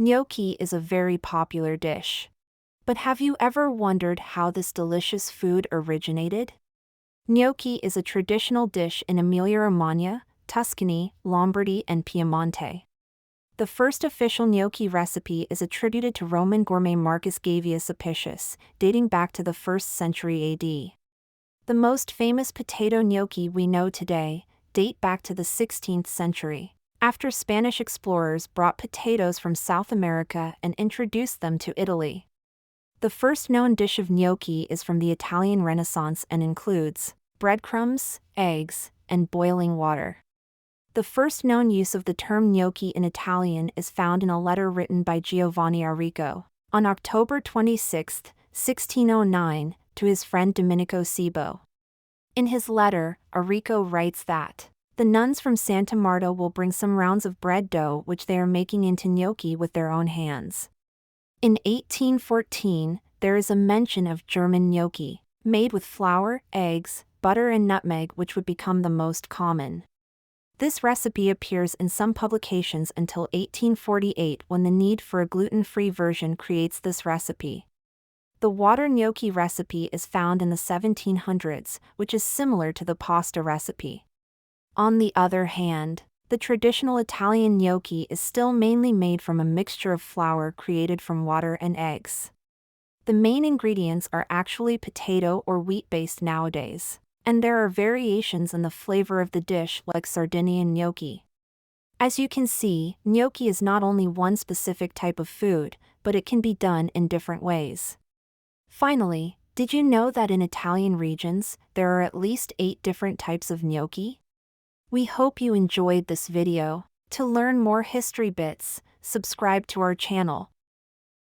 Gnocchi is a very popular dish. But have you ever wondered how this delicious food originated? Gnocchi is a traditional dish in Emilia-Romagna, Tuscany, Lombardy, and Piemonte. The first official gnocchi recipe is attributed to Roman gourmet Marcus Gavius Apicius, dating back to the 1st century AD. The most famous potato gnocchi we know today date back to the 16th century, after Spanish explorers brought potatoes from South America and introduced them to Italy. The first known dish of gnocchi is from the Italian Renaissance and includes breadcrumbs, eggs, and boiling water. The first known use of the term gnocchi in Italian is found in a letter written by Giovanni Arrigo, on October 26, 1609, to his friend Domenico Cibo. In his letter, Arrigo writes that the nuns from Santa Marta will bring some rounds of bread dough which they are making into gnocchi with their own hands. In 1814, there is a mention of German gnocchi, made with flour, eggs, butter and nutmeg, which would become the most common. This recipe appears in some publications until 1848, when the need for a gluten-free version creates this recipe. The water gnocchi recipe is found in the 1700s, which is similar to the pasta recipe. On the other hand, the traditional Italian gnocchi is still mainly made from a mixture of flour created from water and eggs. The main ingredients are actually potato or wheat-based nowadays, and there are variations in the flavor of the dish like Sardinian gnocchi. As you can see, gnocchi is not only one specific type of food, but it can be done in different ways. Finally, did you know that in Italian regions, there are at least 8 different types of gnocchi? We hope you enjoyed this video. To learn more history bits, subscribe to our channel.